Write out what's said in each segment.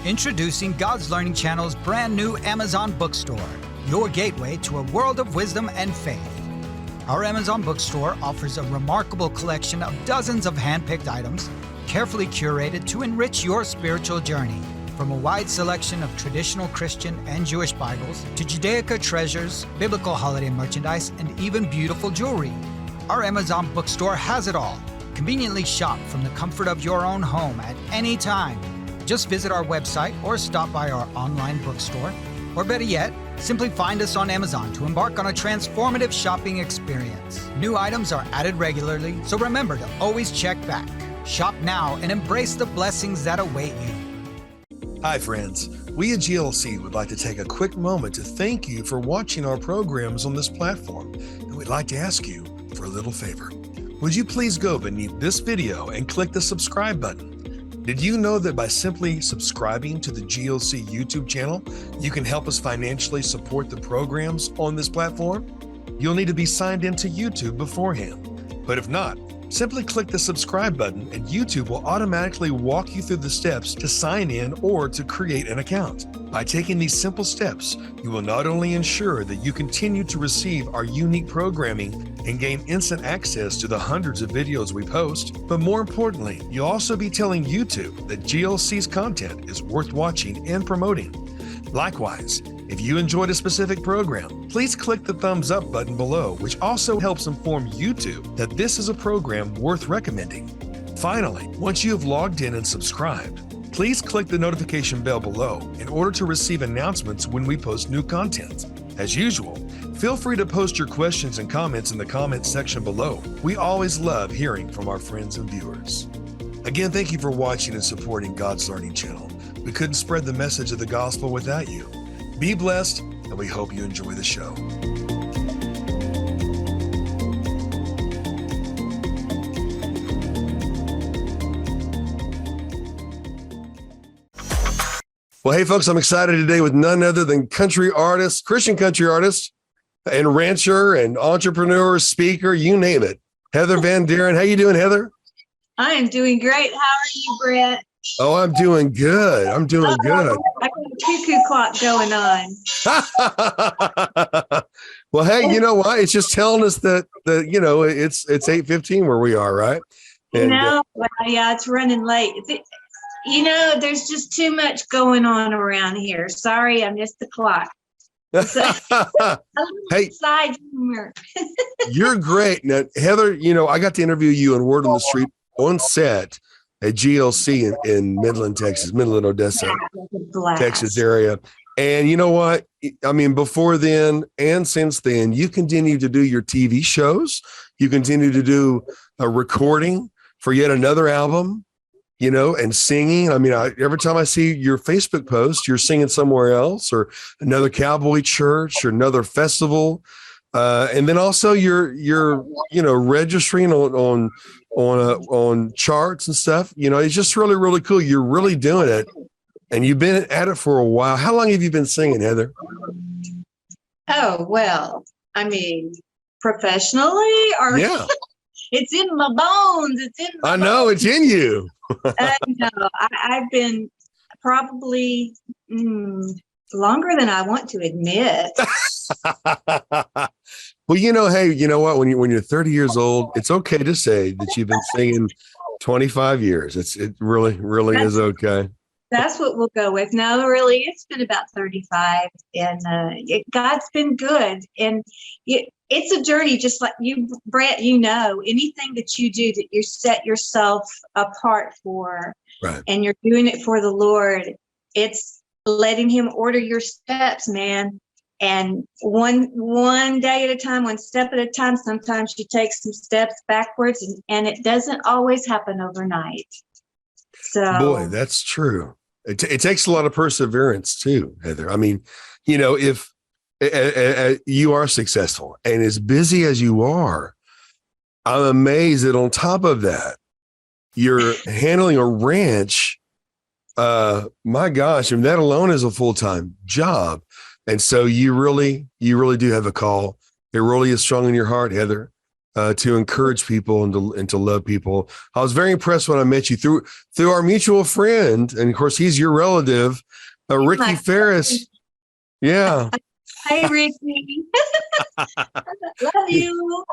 Introducing God's Learning Channel's brand new Amazon bookstore, your gateway to a world of wisdom and faith. Our Amazon bookstore offers a remarkable collection of dozens of hand-picked items, carefully curated to enrich your spiritual journey. From a wide selection of traditional Christian and Jewish Bibles to Judaica treasures, biblical holiday merchandise, and even beautiful jewelry. Our Amazon bookstore has it all. Conveniently shop from the comfort of your own home at any time. Just visit our website or stop by our online bookstore. Or better yet, simply find us on Amazon to embark on a transformative shopping experience. New items are added regularly, so remember to always check back. Shop now and embrace the blessings that await you. Hi, friends. We at GLC would like to take a quick moment to thank you for watching our programs on this platform, and we'd like to ask you for a little favor. Would you please go beneath this video and click the subscribe button? Did you know that by simply subscribing to the GLC YouTube channel, you can help us financially support the programs on this platform? You'll need to be signed into YouTube beforehand. But if not, simply click the subscribe button and YouTube will automatically walk you through the steps to sign in or to create an account. By taking these simple steps, you will not only ensure that you continue to receive our unique programming and gain instant access to the hundreds of videos we post, but more importantly, you'll also be telling YouTube that GLC's content is worth watching and promoting. Likewise, if you enjoyed a specific program, please click the thumbs up button below, which also helps inform YouTube that this is a program worth recommending. Finally, once you have logged in and subscribed, please click the notification bell below in order to receive announcements when we post new content. As usual, feel free to post your questions and comments in the comments section below. We always love hearing from our friends and viewers. Again, thank you for watching and supporting God's Learning Channel. We couldn't spread the message of the gospel without you. Be blessed, and we hope you enjoy the show. Well, hey, folks, I'm excited today with none other than country artist, Christian country artist, and rancher and entrepreneur, speaker, you name it. Heather Van Deren. How you doing, Heather? I am doing great. How are you, Brett? Oh, I'm doing good. I'm doing good. I got a cuckoo clock going on. Well, hey, you know what? It's just telling us that it's 8:15 where we are, right? And, well, yeah, it's running late. There's just too much going on around here. Sorry, I missed the clock. So, hey, side humor. You're great. Now, Heather, I got to interview you on Word on the Street on set at GLC in Midland, Texas, Midland, Odessa, Texas area. And you know what? I mean, before then and since then, you continue to do your TV shows. You continue to do a recording for yet another album, and singing. I mean, every time I see your Facebook post, you're singing somewhere else or another cowboy church or another festival. And then also you're registering on charts and stuff. It's just really, really cool. You're really doing it, and you've been at it for a while. How long have you been singing, Heather? Oh, well, I mean, professionally, or yeah. It's in my bones. I know it's in you. No, I've been probably longer than I want to admit. Well, hey, you know what? When you're 30 years old, it's okay to say that you've been singing 25 years. It really, really is okay. That's what we'll go with. No, really, it's been about 35, and God's been good. And it's a journey, just like you, Brett. Anything that you do that you set yourself apart for, right, and you're doing it for the Lord. It's letting Him order your steps, man. And one day at a time, one step at a time. Sometimes you take some steps backwards, and it doesn't always happen overnight. So, boy, that's true. It takes a lot of perseverance too, Heather. I mean, if you are successful and as busy as you are, I'm amazed that on top of that, you're handling a ranch. My gosh, and that alone is a full-time job. And so you really do have a call. It really is strong in your heart, Heather. to encourage people and to love people. I was very impressed when I met you through our mutual friend, and of course he's your relative, Ricky Ferris. Yeah. Hey, Ricky. Love you.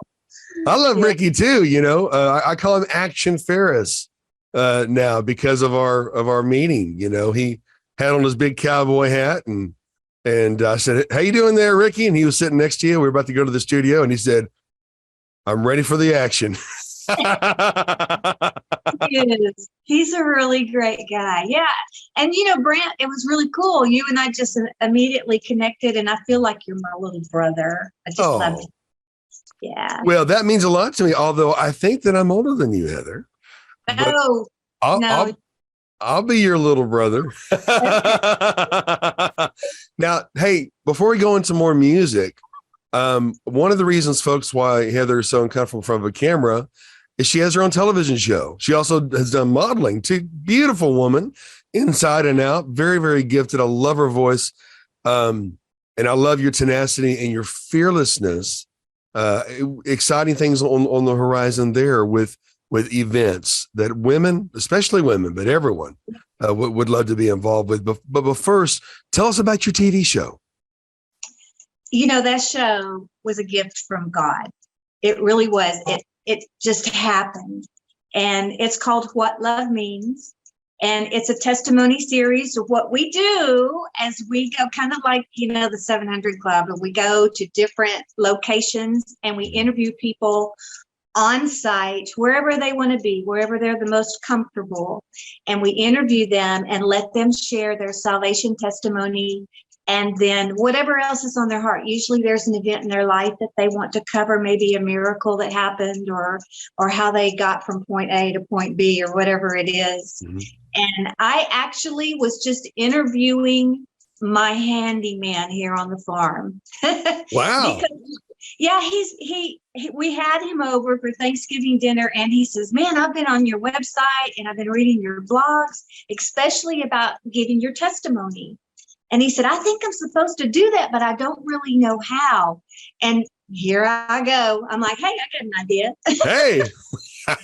I love Ricky too. I call him Action Ferris now because of our meeting. He had on his big cowboy hat, and I said, "How you doing there, Ricky?" And he was sitting next to you. We were about to go to the studio, and he said, "I'm ready for the action." He is. He's a really great guy. Yeah. And Brant, it was really cool. You and I just immediately connected, and I feel like you're my little brother. I just love you. Yeah. Well, that means a lot to me, although I think that I'm older than you, Heather. No. I'll be your little brother. Now, hey, before we go into more music, one of the reasons, folks, why Heather is so uncomfortable in front of a camera is she has her own television show. She also has done modeling. Beautiful woman, inside and out, very, very gifted. I love her voice. And I love your tenacity and your fearlessness. Exciting things on the horizon there with events that women, especially women, but everyone would love to be involved with. But first, tell us about your TV show. That show was a gift from God. It really was. It just happened. And it's called What Love Means. And it's a testimony series of what we do as we go, kind of like, the 700 Club. And we go to different locations and we interview people on site, wherever they want to be, wherever they're the most comfortable. And we interview them and let them share their salvation testimony. And then whatever else is on their heart. Usually there's an event in their life that they want to cover, maybe a miracle that happened or how they got from point A to point B or whatever it is. Mm-hmm. And I actually was just interviewing my handyman here on the farm. Wow. We had him over for Thanksgiving dinner, and he says, "Man, I've been on your website and I've been reading your blogs, especially about giving your testimony." And he said, "I think I'm supposed to do that, but I don't really know how." And here I go. I'm like, "Hey, I got an idea." Hey. And I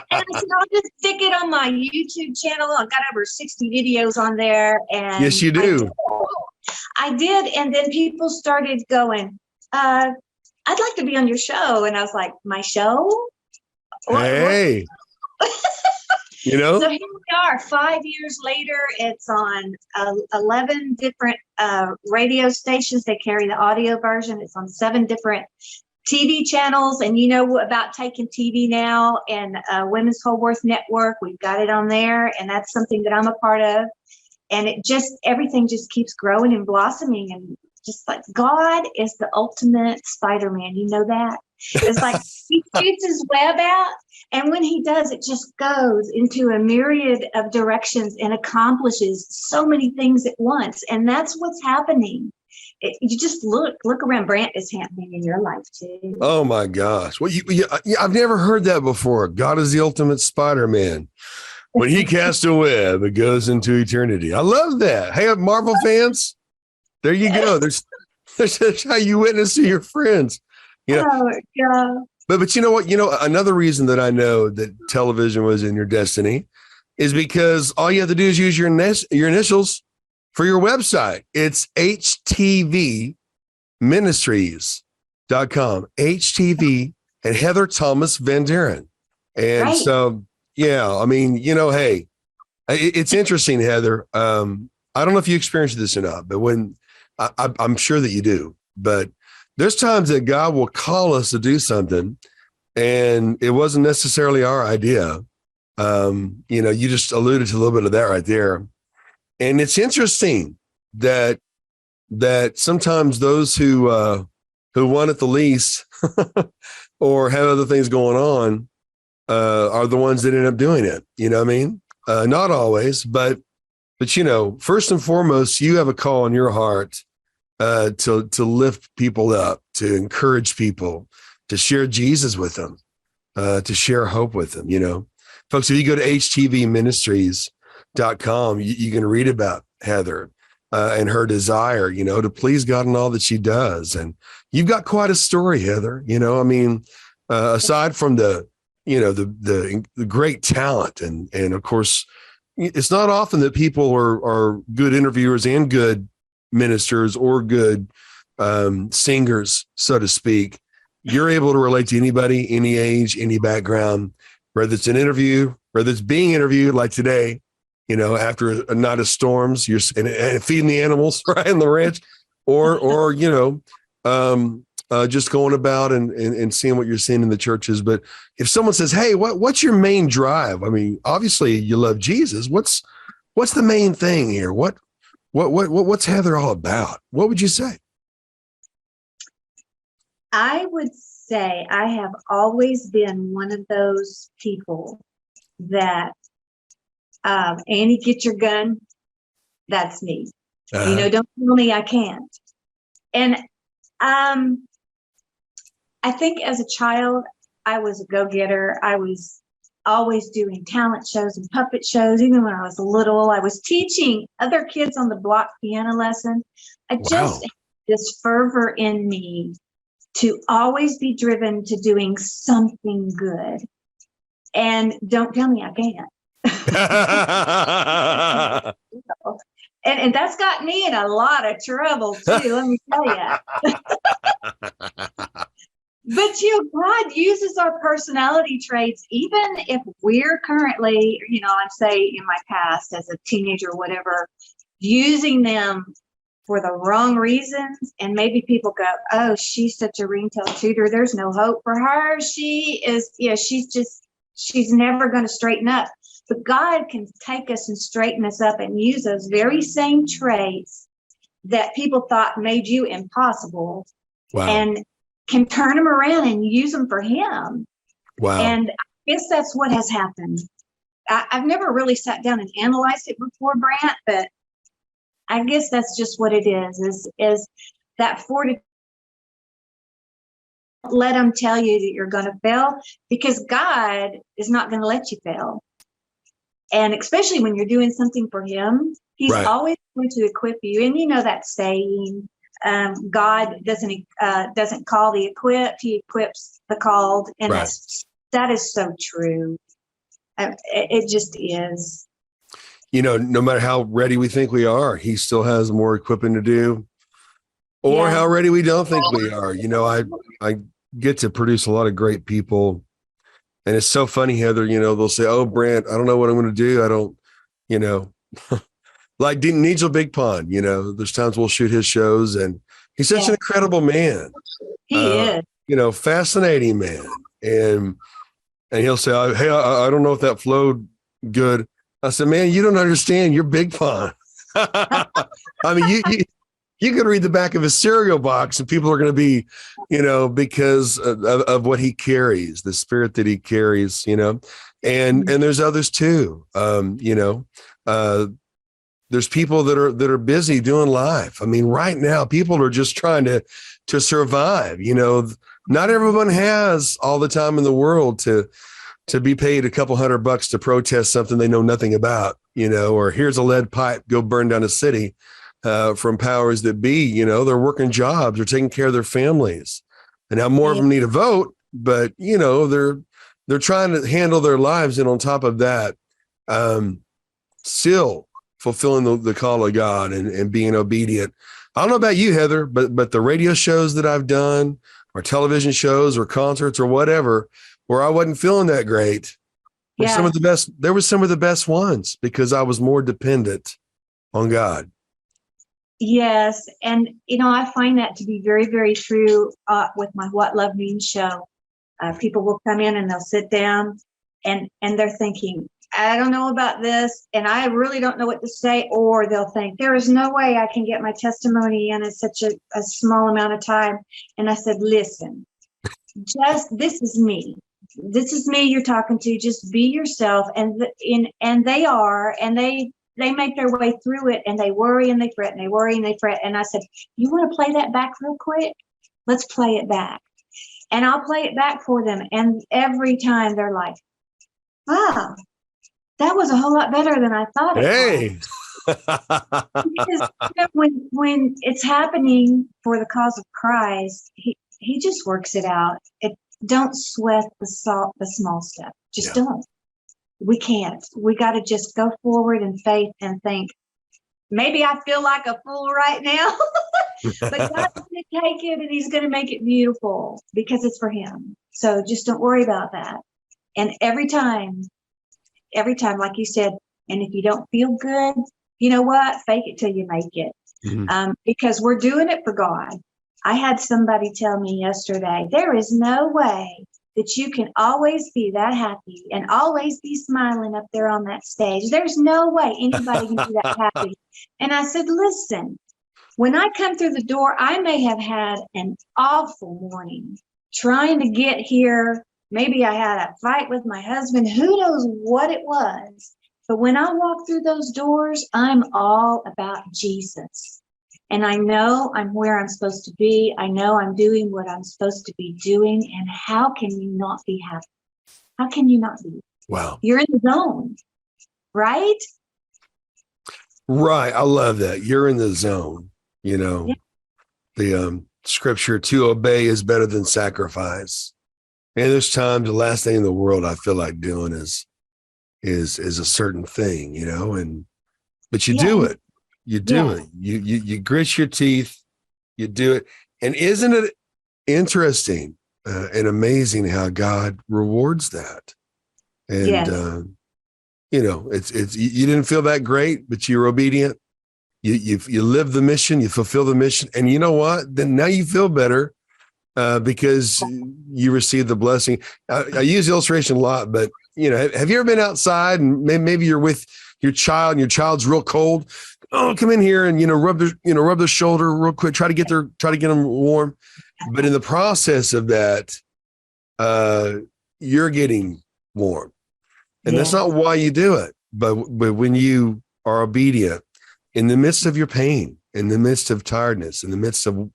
said, "I'll just stick it on my YouTube channel." I've got over 60 videos on there. And yes, you do. I did. And then people started going, "I'd like to be on your show." And I was like, "My show?" Hey. So here we are 5 years later. It's on 11 different radio stations. They carry the audio version. It's on 7 different TV channels. And about taking TV now and Women's Whole Worth Network. We've got it on there. And that's something that I'm a part of. And everything just keeps growing and blossoming. And just like God is the ultimate Spider-Man. You know that? It's like he shoots his web out, and when he does, it just goes into a myriad of directions and accomplishes so many things at once. And that's what's happening. You just look around. Brant, is happening in your life too. Oh my gosh! Well, I've never heard that before. God is the ultimate Spider-Man. When he casts a web, it goes into eternity. I love that. Hey, Marvel fans, there you go. There's how you witness to your friends. Oh, yeah. But you know what? Another reason that I know that television was in your destiny is because all you have to do is use your initials for your website. It's HTVministries.com. HTV and Heather Thomas Van Deren. And right. So, yeah, I mean, hey, it's interesting, Heather. I don't know if you experienced this or not, but when I'm sure that you do, but there's times that God will call us to do something and it wasn't necessarily our idea. You just alluded to a little bit of that right there. And it's interesting that sometimes those who want it the least or have other things going on are the ones that end up doing it. You know what I mean? Not always, but first and foremost, you have a call in your heart to lift people up, to encourage people, to share Jesus with them, to share hope with them. Folks, if you go to htvministries.com, you can read about Heather and her desire, to please God in all that she does. And you've got quite a story, Heather. aside from the, the great talent and of course, it's not often that people are good interviewers and good ministers or good singers, so to speak. You're able to relate to anybody, any age, any background, whether it's an interview, whether it's being interviewed like today, after a night of storms, you're and feeding the animals right in the ranch, or just going about and seeing what you're seeing in the churches. But if someone says, "Hey, what's your main drive?" I mean, obviously you love Jesus. What's the main thing here? What's Heather all about? What would you say? I would say I have always been one of those people that, Annie, get your gun. That's me. Don't tell me I can't. And I think as a child, I was a go-getter. I was always doing talent shows and puppet shows. Even when I was little, I was teaching other kids on the block piano lesson. I just had this fervor in me to always be driven to doing something good. And don't tell me I can't. and that's got me in a lot of trouble too, let me tell you. But God uses our personality traits, even if we're currently, I'd say in my past as a teenager or whatever, using them for the wrong reasons. And maybe people go, "Oh, she's such a ringtail tutor. There's no hope for her. She is, she's never going to straighten up." But God can take us and straighten us up and use those very same traits that people thought made you impossible. Wow. And can turn them around and use them for Him. Wow. And I guess that's what has happened. I've never really sat down and analyzed it before, Brant, but I guess that's just what it is that fortitude. Let them tell you that you're going to fail, because God is not going to let you fail. And especially when you're doing something for Him, He's always going to equip you. And that saying, God doesn't call the equipped, He equips the called. And that is so true. It just is. No matter how ready we think we are, He still has more equipping to do, or how ready we don't think we are. I get to produce a lot of great people, and it's so funny, Heather, they'll say, "Oh, Brant, I don't know what I'm going to do. I don't, like Nigel Big Pond, there's times we'll shoot his shows, and he's such an incredible man. He is. Fascinating man. And he'll say, "Hey, I don't know if that flowed good." I said, "Man, you don't understand. You're Big Pond." I mean, you could read the back of his cereal box and people are going to be, because of what he carries, the spirit that he carries, and there's others too. There's people that are busy doing life. I mean, right now, people are just trying to survive. Not everyone has all the time in the world to be paid a couple $100 to protest something they know nothing about, or here's a lead pipe, go burn down a city from powers that be. They're working jobs, they're taking care of their families. And now more of them need a vote, but they're trying to handle their lives. And on top of that, still fulfilling the call of God and being obedient. I don't know about you, Heather, but the radio shows that I've done, or television shows or concerts or whatever, where I wasn't feeling that great, were some of the best. There were some of the best ones because I was more dependent on God. Yes. And, I find that to be very, very true with my What Love Means show. People will come in and they'll sit down and they're thinking, "I don't know about this, and I really don't know what to say." Or they'll think, "There is no way I can get my testimony in such a small amount of time." And I said, "Listen, this is me. This is me you're talking to. Just be yourself." And they are, and they make their way through it, and they worry and they fret and they worry and they fret. And I said, "You want to play that back real quick? Let's play it back." And I'll play it back for them. And every time they're like, "Wow, that was a whole lot better than I thought it was." Because when it's happening for the cause of Christ, he just works it out. don't sweat the small stuff. Just don't. We can't. We got to just go forward in faith and think, maybe I feel like a fool right now, but God's going to take it and he's going to make it beautiful because it's for him. So just don't worry about that. And every time, like you said, and if you don't feel good, you know what? Fake it till you make it. Mhm. Because we're doing it for God. I had somebody tell me yesterday, there is no way that you can always be that happy and always be smiling up there on that stage. There's no way anybody can be that happy. And I said, listen, when I come through the door, I may have had an awful morning trying to get here. Maybe I had a fight with my husband. Who knows what it was? But when I walk through those doors, I'm all about Jesus. And I know I'm where I'm supposed to be. I know I'm doing what I'm supposed to be doing. And how can you not be happy? How can you not be? Wow. You're in the zone, right? Right. I love that. You're in the zone. You know, Yeah. the scripture, to obey is better than sacrifice. And there's times the last thing in the world I feel like doing is a certain thing, you know, but you do it. You do it. You grit your teeth. You do it. And isn't it interesting and amazing how God rewards that? And Yes. you know, it's you didn't feel that great, but you're obedient. You live the mission. You fulfill the mission, and you know what? Then now you feel better because you received the blessing. I use the illustration a lot, but you know, have you ever been outside and maybe you're with your child and your child's real cold? Oh, come in here and rub their shoulder real quick. Try to get them warm. But in the process of that, you're getting warm, and that's not why you do it. But when you are obedient in the midst of your pain, in the midst of tiredness, in the midst of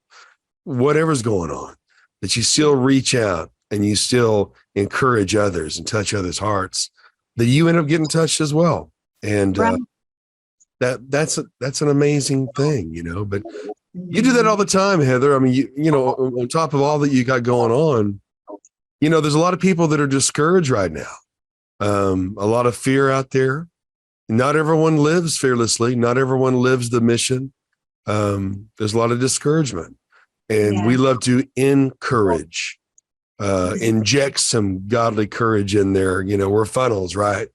whatever's going on, that you still reach out and you still encourage others and touch others' hearts, that you end up getting touched as well. And Right. that's an amazing thing, you know. But you do that all the time, Heather. I mean, you know, on top of all that you got going on, you know, there's a lot of people that are discouraged right now. A lot of fear out there. Not everyone lives fearlessly. Not everyone lives the mission. There's a lot of discouragement, and we love to encourage, inject some godly courage in there. You know, we're funnels, right?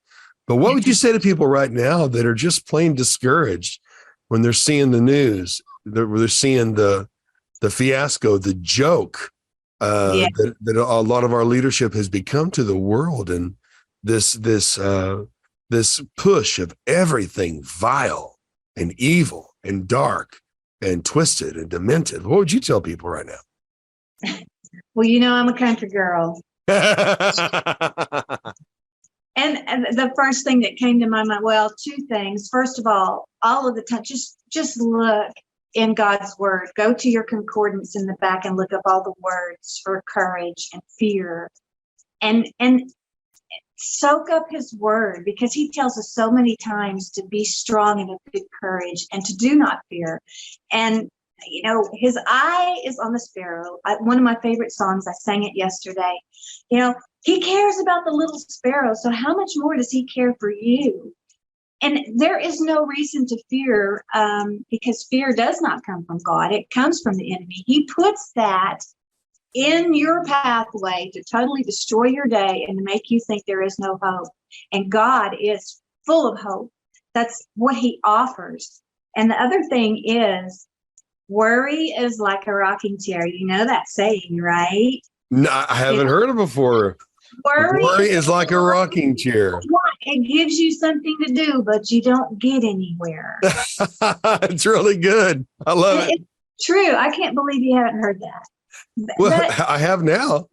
But what would you say to people right now that are just plain discouraged when they're seeing the news, they're seeing the fiasco, the joke that a lot of our leadership has become to the world, and this push of everything vile and evil and dark and twisted and demented? What would you tell people right now? Well, you know, I'm a country girl. And the first thing that came to my mind, well, two things. First of all of the time, just look in God's word. Go to your concordance in the back and look up all the words for courage and fear, and soak up his word, because he tells us so many times to be strong and of good courage and to do not fear. And you know, his eye is on the sparrow. One of my favorite songs, I sang it yesterday. You know, he cares about the little sparrow. So how much more does he care for you? And there is no reason to fear, because fear does not come from God. It comes from the enemy. He puts that in your pathway to totally destroy your day and to make you think there is no hope. And God is full of hope. That's what he offers. And the other thing is, worry is like a rocking chair. You know that saying, right? No, I haven't heard it before. Worry is like a rocking chair. It gives you something to do, but you don't get anywhere. It's really good. I love it. It's true. I can't believe you haven't heard that. Well, I have now.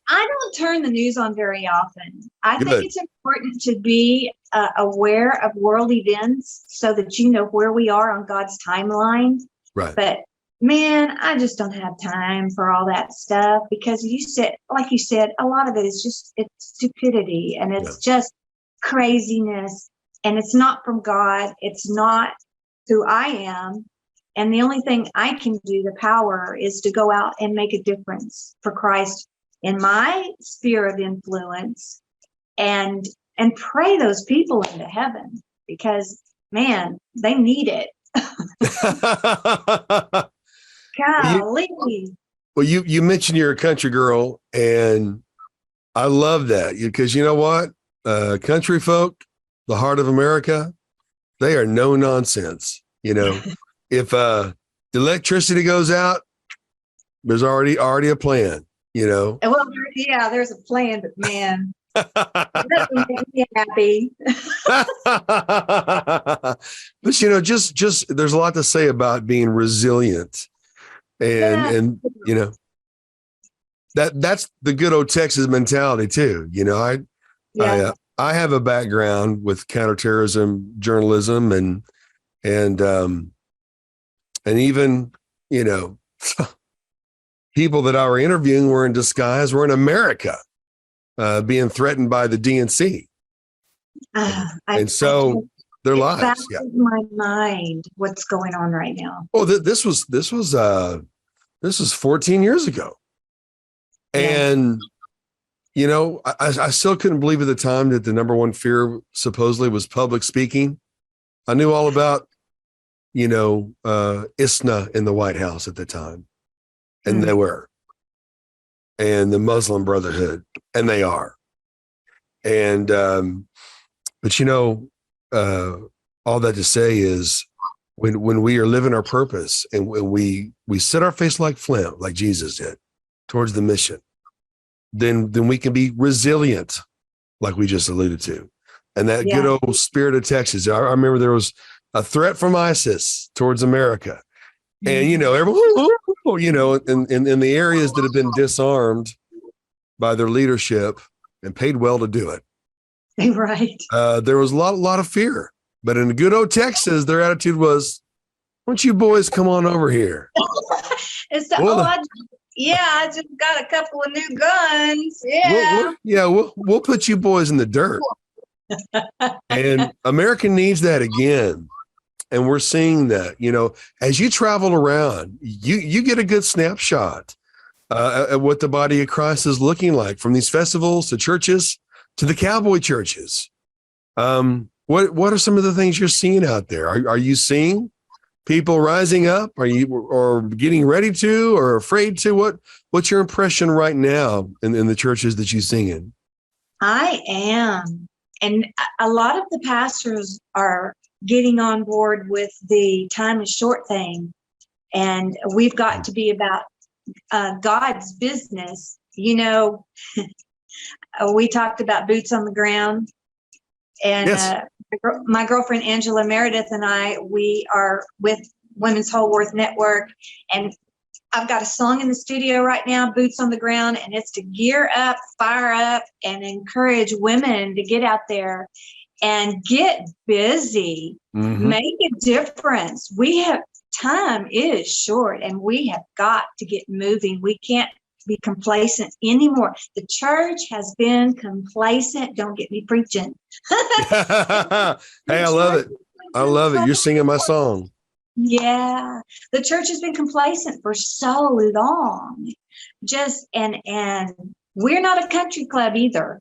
I don't turn the news on very often. I think it's important to be aware of world events so that you know where we are on God's timeline. Right. But man, I just don't have time for all that stuff, because like you said, a lot of it is it's stupidity, and it's just craziness, and it's not from God. It's not who I am. And the only thing I can do, the power, is to go out and make a difference for Christ in my sphere of influence, and pray those people into heaven, because man, they need it. Golly. Well, you mentioned you're a country girl, and I love that, because you know what? Country folk, the heart of America, they are no nonsense. If the electricity goes out, there's already a plan. Well, yeah, there's a plan, but man, it doesn't make me happy. But just there's a lot to say about being resilient, and that's the good old Texas mentality too. I have a background with counterterrorism journalism, and even people that I were interviewing were in disguise, were in America, being threatened by the DNC. And so their lives. Yeah. My mind, what's going on right now? Well, this was 14 years ago. Yeah. And, I still couldn't believe at the time that the number one fear supposedly was public speaking. I knew all about, ISNA in the White House at the time. And they were. And the Muslim Brotherhood. And they are. And, but all that to say is, when we are living our purpose, and when we set our face like flint, like Jesus did, towards the mission, then we can be resilient, like we just alluded to. And that good old spirit of Texas. I remember there was a threat from ISIS towards America. And, everyone, in the areas that have been disarmed by their leadership and paid well to do it. Right. There was a lot of fear. But in good old Texas, their attitude was, why don't you boys come on over here? I just got a couple of new guns. Yeah. We'll put you boys in the dirt. And America needs that again. And we're seeing that, as you travel around, you get a good snapshot at what the body of Christ is looking like, from these festivals to churches to the cowboy churches. What are some of the things you're seeing out there? Are you seeing people rising up? Are you or getting ready to, or afraid to? What's your impression right now in the churches that you sing in? I am. And a lot of the pastors are getting on board with the time is short thing. And we've got to be about God's business. We talked about boots on the ground. And yes. My girlfriend, Angela Meredith, and we are with Women's Whole Worth Network. And I've got a song in the studio right now, Boots on the Ground, and it's to gear up, fire up, and encourage women to get out there and get busy, make a difference. Time is short, and we have got to get moving. We can't be complacent anymore. The church has been complacent. Don't get me preaching. Hey, I love it. You're singing my song. Yeah, the church has been complacent for so long. And we're not a country club either.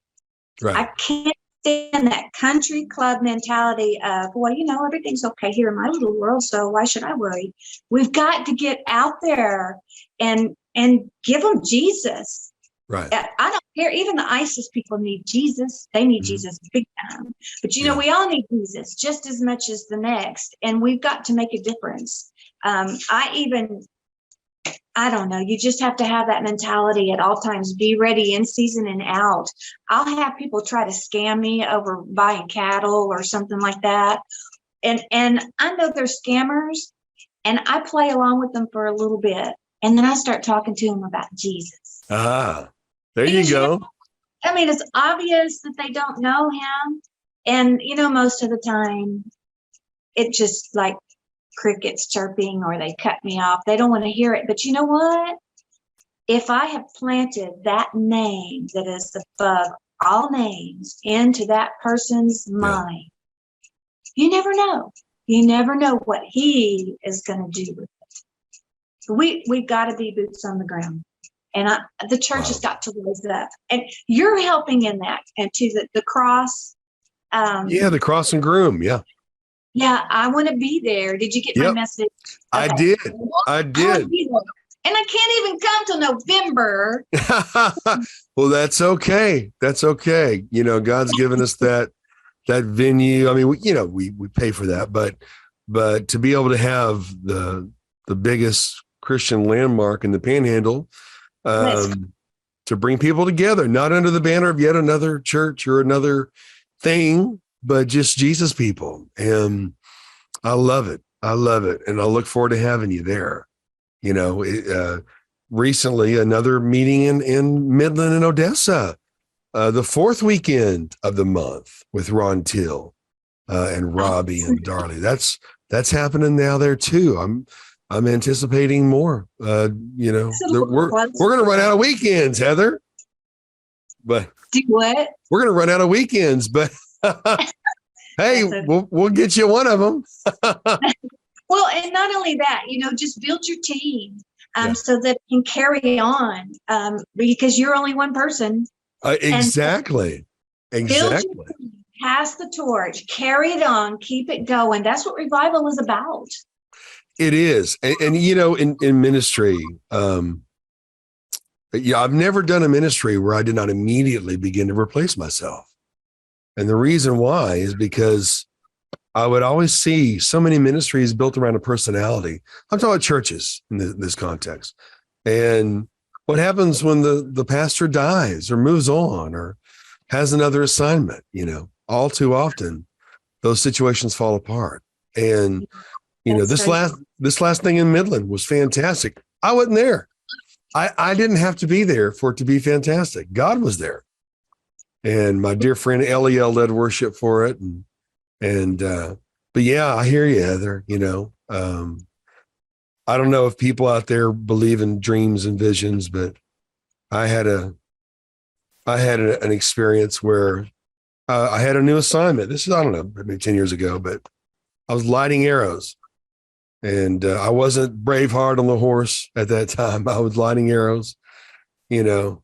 Right. I can't stand that country club mentality of, everything's okay here in my little world, so why should I worry? We've got to get out there and give them Jesus. Right. I don't care. Even the ISIS people need Jesus. They need Jesus big time. But we all need Jesus just as much as the next. And we've got to make a difference. I don't know. You just have to have that mentality at all times. Be ready in season and out. I'll have people try to scam me over buying cattle or something like that. And I know they're scammers, and I play along with them for a little bit. And then I start talking to them about Jesus. There you go. It's obvious that they don't know him. And, most of the time, it's just like crickets chirping, or they cut me off. They don't want to hear it. But you know what? If I have planted that name that is above all names into that person's mind, you never know. You never know what he is going to do with it. We got to be boots on the ground. And the church has Wow. got to raise up. And you're helping in that. And to the cross. Yeah, the cross and groom. Yeah. Yeah, I want to be there. Did you get my Yep. message? I Okay. did. I I want did. to be there. And I can't even come till November. Well, that's okay. That's okay. You know, God's given us that venue. I mean, we pay for that, but to be able to have the biggest Christian landmark in the Panhandle, Let's to bring people together, not under the banner of yet another church or another thing, but just Jesus people. And I love it. I love it. And I look forward to having you there. You know, recently another meeting in Midland and Odessa, the fourth weekend of the month with Ron Till and Robbie and Darley. That's happening now there too. I'm anticipating more. You know, we're going to run out of weekends, Heather. But do what? we're going to run out of weekends. But hey, Okay. we'll get you one of them. Well, and not only that, just build your team Yeah. so that it can carry on because you're only one person. Exactly. Build your Exactly. team, pass the torch, carry it on, keep it going. That's what revival is about. It is. And you know, in ministry, I've never done a ministry where I did not immediately begin to replace myself. And the reason why is because I would always see so many ministries built around a personality. I'm talking about churches in this context. And what happens when the pastor dies or moves on or has another assignment, all too often, those situations fall apart. And, this last thing in Midland was fantastic. I wasn't there. I didn't have to be there for it to be fantastic. God was there. And my dear friend Eliel led worship for it. But yeah, I hear you, Heather. I don't know if people out there believe in dreams and visions, but I had an experience where I had a new assignment. This is, I don't know, maybe 10 years ago, but I was lighting arrows. And I wasn't Braveheart on the horse at that time. I was lighting arrows, and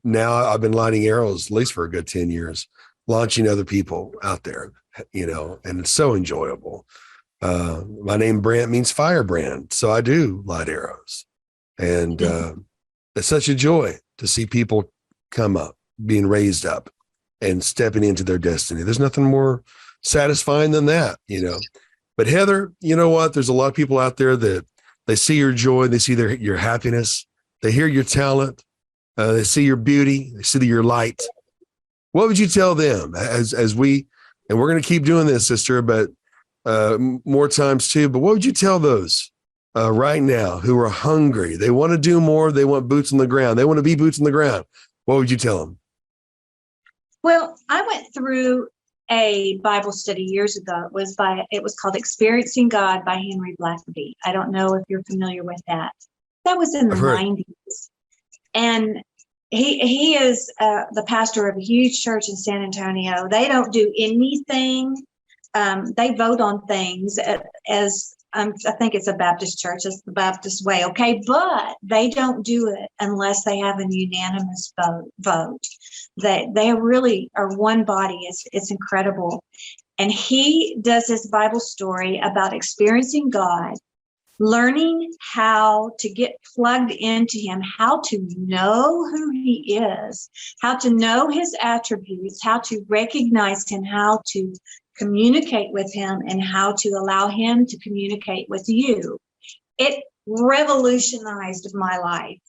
now I've been lighting arrows at least for a good 10 years, launching other people out there, and it's so enjoyable. My name Brant means firebrand. So I do light arrows, and it's such a joy to see people come up, being raised up and stepping into their destiny. There's nothing more satisfying than that, But Heather, you know what? There's a lot of people out there that they see your joy, they see your happiness, they hear your talent, they see your beauty, they see your light. What would you tell them as we're going to keep doing this, sister, but more times too, but what would you tell those right now who are hungry? They want to do more. They want boots on the ground. They want to be boots on the ground. What would you tell them? Well, I went through a Bible study years ago. It was called Experiencing God by Henry Blackaby. I don't know if you're familiar with that. That was in the 90s. And he is the pastor of a huge church in San Antonio. They don't do anything. They vote on things as I think it's a Baptist church. It's the Baptist way. Okay. But they don't do it unless they have a unanimous vote. They really are one body. It's incredible. And he does this Bible story about experiencing God, learning how to get plugged into him, how to know who he is, how to know his attributes, how to recognize him, how to communicate with him, and how to allow him to communicate with you. It revolutionized my life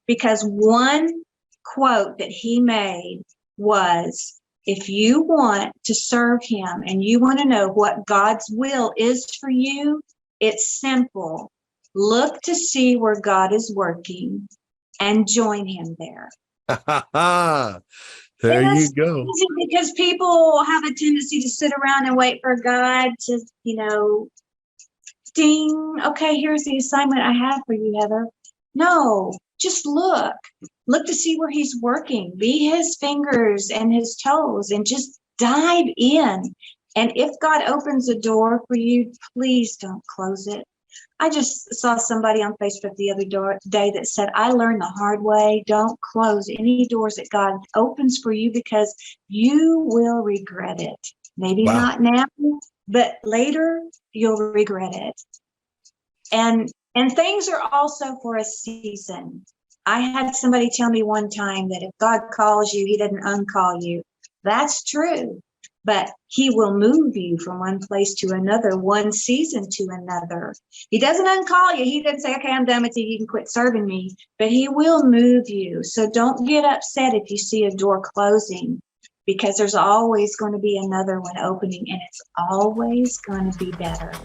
because one quote that he made was, if you want to serve him and you want to know what God's will is for you, it's simple. Look to see where God is working and join him there. There you go. Because people have a tendency to sit around and wait for God to, ding, okay, here's the assignment I have for you, Heather. No, just look to see where he's working. Be his fingers and his toes and just dive in. And if God opens a door for you, please don't close it. I just saw somebody on Facebook the other day that said, I learned the hard way. Don't close any doors that God opens for you because you will regret it. Maybe Wow. not now, but later you'll regret it. And things are also for a season. I had somebody tell me one time that if God calls you, he doesn't uncall you. That's true. But he will move you from one place to another, one season to another. He doesn't uncall you. He doesn't say, okay, I'm done with you. You can quit serving me. But he will move you. So don't get upset if you see a door closing, because there's always going to be another one opening, and it's always going to be better.